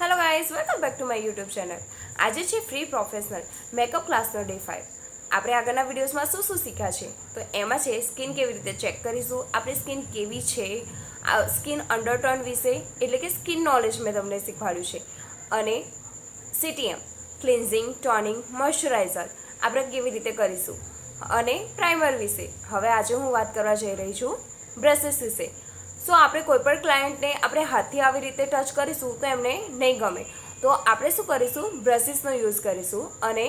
Hello guys, welcome back to my YouTube channel. આજે છે free professional makeup ક્લાસનો day 5. આપણે આગળના વિડીયોઝમાં શું શીખ્યા છે તો એમાં છે સ્કિન કેવી રીતે ચેક કરીશું, આપણી સ્કિન કેવી છે, સ્કિન અંડરટોન વિશે એટલે કે સ્કિન નોલેજ મેં તમને શીખવાડ્યું છે, અને સીટીએમ ક્લિન્ઝિંગ, ટોનિંગ, મોઇશ્ચરાઇઝર આપણે કેવી રીતે કરીશું, અને પ્રાઇમર વિશે. હવે આજે હું વાત કરવા જઈ રહી છું બ્રશિસ વિશે. સો આપણે કોઈ પણ ક્લાયન્ટને આપણે હાથથી આવી રીતે ટચ કરીશું તો એમને નહીં ગમે, તો આપણે શું કરીશું, બ્રશિસનો યુઝ કરીશું અને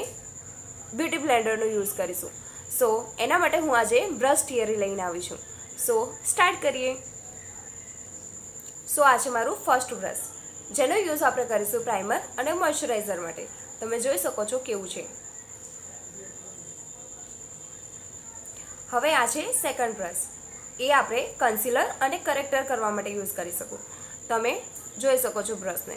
બ્યુટી બ્લેન્ડરનો યુઝ કરીશું. સો એના માટે હું આજે બ્રશ થિયરી લઈને આવી છું. સો સ્ટાર્ટ કરીએ. સો આ છે મારું ફર્સ્ટ બ્રશ, જેનો યુઝ આપણે કરીશું પ્રાઇમર અને મોઇશ્ચરાઇઝર માટે. તમે જોઈ શકો છો કેવું છે. હવે આ છે સેકન્ડ બ્રશ, એ આપણે કન્સીલર અને કરેક્ટર કરવા માટે યુઝ કરી શકો. તમે જોઈ શકો છો બ્રશને.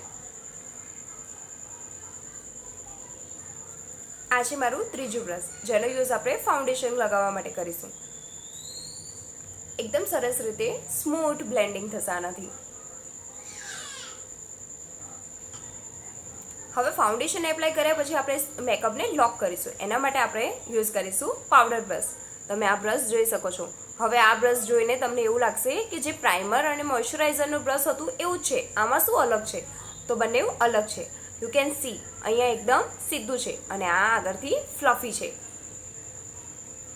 આ છે મારું ત્રીજું બ્રશ, જેનો યુઝ આપણે ફાઉન્ડેશન લગાવવા માટે કરીશું. એકદમ સરસ રીતે સ્મૂથ બ્લેન્ડિંગ થશે આનાથી. હવે ફાઉન્ડેશન એપ્લાય કર્યા પછી આપણે મેકઅપને લોક કરીશું. એના માટે આપણે યુઝ કરીશું પાવડર બ્રશ. તમે આ બ્રશ જોઈ શકો છો. હવે આ બ્રશ જોઈને તમને એવું લાગશે કે જે પ્રાઇમર અને મોઇશ્ચરાઇઝરનું બ્રશ હતું એવું જ છે, આમાં શું અલગ છે? તો બંને અલગ છે. યુ કેન સી, અહીંયા એકદમ સીધું છે અને આ આગળથી ફ્લફી છે.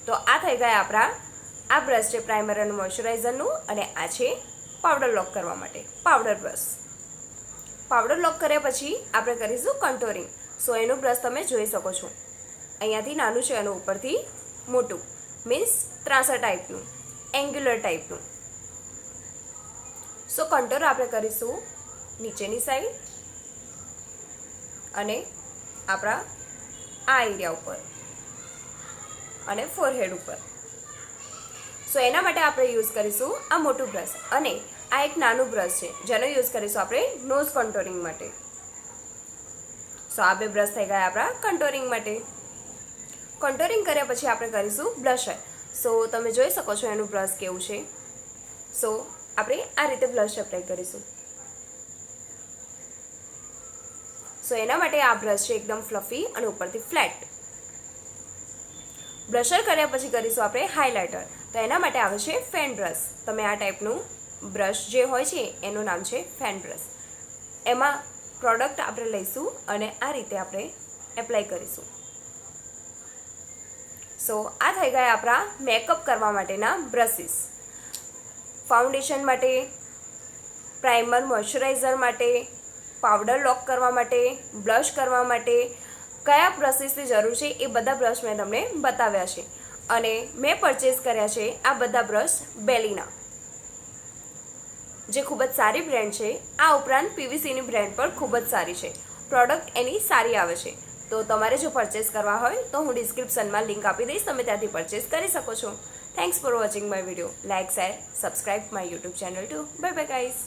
તો આ થઈ ગયા આપણા આ બ્રશ છે પ્રાઇમર અને મોઇશ્ચરાઇઝરનું, અને આ છે પાવડર લોક કરવા માટે પાવડર બ્રશ. પાવડર લોક કર્યા પછી આપણે કરીશું કન્ટોરિંગ. સો એનું બ્રશ તમે જોઈ શકો છો, અહીંયાથી નાનું છે અને ઉપરથી મોટું, મીન્સ ત્રાંસા ટાઈપનું, એંગ્યુલર ટાઈપનું. સો કન્ટોર આપણે કરીશું નીચેની સાઈડ અને આપણા આ એરિયા ઉપર અને ફોરહેડ ઉપર. સો એના માટે આપણે યુઝ કરીશું આ મોટું બ્રશ, અને આ એક નાનું બ્રશ છે જેનો યુઝ કરીશું આપણે નોઝ કન્ટોરિંગ માટે. સો આ બે બ્રશ થઈ ગયા આપણા કન્ટોરિંગ માટે. કન્ટોરિંગ કર્યા પછી આપણે કરીશું બ્લશર. સો તમે જોઈ શકો છો એનું બ્રશ કેવું છે. સો આપણે આ રીતે બ્લશ એપ્લાય કરીશું. સો એના માટે આ બ્રશ છે એકદમ ફ્લફી અને ઉપરથી ફ્લેટ. બ્લશર કર્યા પછી કરીશું આપણે હાઇલાઇટર. તો એના માટે આવે છે ફેન બ્રશ. તમે આ ટાઈપનું બ્રશ જે હોય છે એનું નામ છે ફેન બ્રશ. એમાં પ્રોડક્ટ આપણે લઈશું અને આ રીતે આપણે એપ્લાય કરીશું. સો આ થઈ ગયા આપણા મેકઅપ કરવા માટેના બ્રશિસ. ફાઉન્ડેશન માટે, પ્રાઇમર મોઇશ્ચરાઇઝર માટે, પાવડર લોક કરવા માટે, બ્લશ કરવા માટે કયા બ્રશિસની જરૂર છે એ બધા બ્રશ મેં તમને બતાવ્યા છે. અને મેં પરચેસ કર્યા છે આ બધા બ્રશ બેલીના, જે ખૂબ જ સારી બ્રેન્ડ છે. આ ઉપરાંત પીવીસીની બ્રેન્ડ પણ ખૂબ જ સારી છે. પ્રોડક્ટ એની સારી આવે છે. તો તમારે જો પરચેસ કરવા હોય તો હું ડિસ્ક્રિપ્શનમાં લિંક આપી દઈશ, તમે ત્યાંથી પરચેસ કરી શકો છો. Thanks for watching my video. Like, share, subscribe my YouTube channel too. Bye bye guys.